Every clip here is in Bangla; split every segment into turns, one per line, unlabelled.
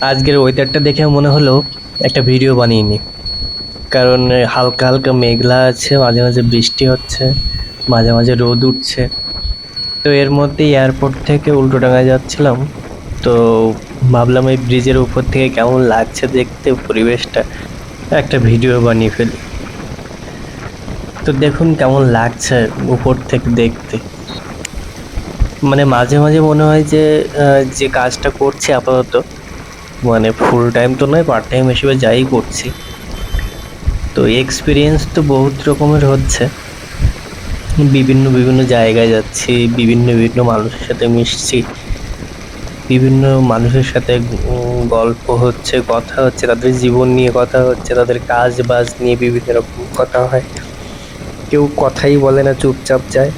আজকের ওয়েদারটা দেখে মনে হলো একটা ভিডিও বানিয়ে নিই। কারণ হালকা হালকা মেঘলা আছে, মাঝে মাঝে বৃষ্টি হচ্ছে, মাঝে মাঝে রোদ উঠছে। তো এর মধ্যে এয়ারপোর্ট থেকে উল্টোডাঙায় যাচ্ছিলাম। তো ভাবলাম এই ব্রিজের উপর থেকে কেমন লাগছে দেখতে পরিবেশটা, একটা ভিডিও বানিয়ে ফেলি। তো দেখুন কেমন লাগছে উপর থেকে দেখতে। মানে মাঝে মাঝে মনে হয় যে যে কাজটা করছি আপাতত, মানে ফুল টাইম তো নয়, পার্ট টাইম হিসেবে যাই করছি, তো এক্সপিরিয়েন্স তো বহুত রকমের হচ্ছে। বিভিন্ন বিভিন্ন জায়গায় যাচ্ছি, বিভিন্ন বিভিন্ন মানুষের সাথে মিশছি, বিভিন্ন মানুষের সাথে গল্প হচ্ছে, কথা হচ্ছে, তাদের জীবন নিয়ে কথা হচ্ছে, তাদের কাজ বাজ নিয়ে বিভিন্ন রকম কথা হয়। কেউ কথাই বলে না, চুপচাপ যায়।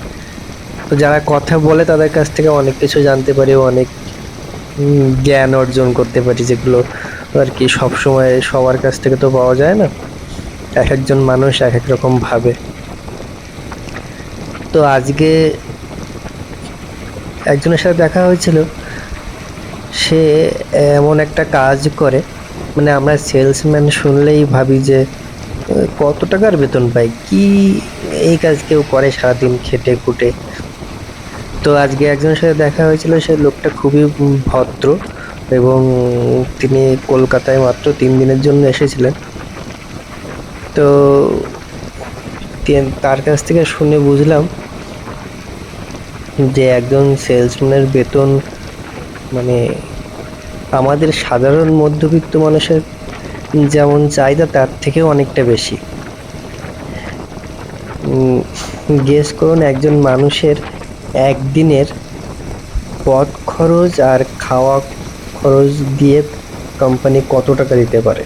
তো যারা কথা বলে তাদের কাছ থেকে অনেক কিছু জানতে পারি, অনেক জ্ঞান অর্জন করতে পারি, যেগুলো আর কি সবসময় সবার কাছ থেকে তো পাওয়া যায় না। এক একজন মানুষ এক এক রকম ভাবে। তো আজকে একজনের সাথে দেখা হয়েছিল। সে এমন একটা কাজ করে, মানে আমরা সেলসম্যান শুনলেই ভাবি যে কত টাকার বেতন পায়, কি এই কাজ কেউ করে সারাদিন খেটে খুটে। তো আজকে একজনের সাথে দেখা হয়েছিল, সে লোকটা খুবই ভদ্র, এবং তিনি কলকাতায় মাত্র 3 দিনের জন্য এসেছিলেন। তো তার কাছ থেকে শুনে বুঝলাম যে একজন সেলসম্যানের বেতন মানে আমাদের সাধারণ মধ্যবিত্ত মানুষের যেমন চাহিদা তার থেকেও অনেকটা বেশি। গেস করুন একজন মানুষের একদিনের পথ খরচ আর খাওয়া খরচ দিয়ে কোম্পানি কত টাকা দিতে পারে।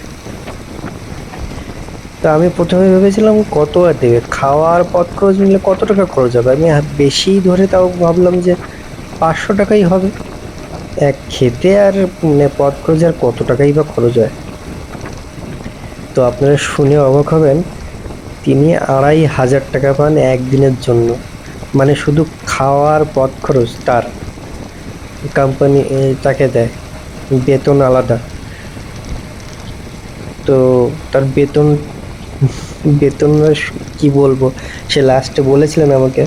তো আমি প্রথমে ভেবেছিলাম কত আর দেবে, খাওয়া আর পথ খরচ মিলে কত টাকা খরচ হবে। আমি বেশি ধরে তাও ভাবলাম যে 500 টাকাই হবে। এক খেতে আর পথ খরচ আর কত টাকাই বা খরচ হয়। তো আপনারা শুনে অবাক হবেন, তিনি 2500 টাকা পান একদিনের জন্য। মানে শুধু খাওয়ার পথ খরচ তার, কোম্পানি তাকে দেয়, বেতন আলাদা। তো তার বেতন বেতন কি বলবো, সে লাস্টে বলেছিলেন আমাকে,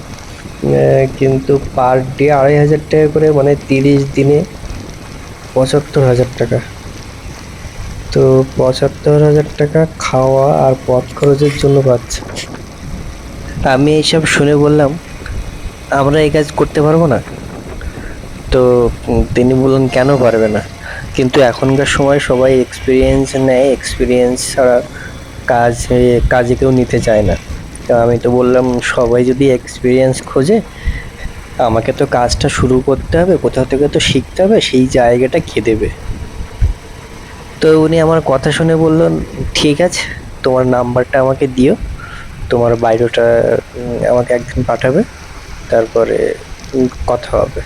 কিন্তু পার ডে 2500 টাকা করে, মানে 30 দিনে 75,000 টাকা। তো 75,000 টাকা খাওয়া আর পথ খরচের জন্য পাচ্ছে। আমি এইসব শুনে বললাম, আমরা এই কাজ করতে পারবো না। তো তিনি বললেন কেন পারবে না, কিন্তু এখনকার সময় সবাই এক্সপিরিয়েন্স নেয়, এক্সপিরিয়েন্স ছাড়া কাজে কেউ নিতে চায় না। তো আমি তো বললাম সবাই যদি এক্সপিরিয়েন্স খোঁজে, আমাকে তো কাজটা শুরু করতে হবে, কোথাও থেকে তো শিখতে হবে, সেই জায়গাটা কে দেবে। তো উনি আমার কথা শুনে বললেন, ঠিক আছে, তোমার নাম্বারটা আমাকে দিও, তোমার বায়োডাটা আমাকে একদিন পাঠাবে, তারপরে কথা হবে।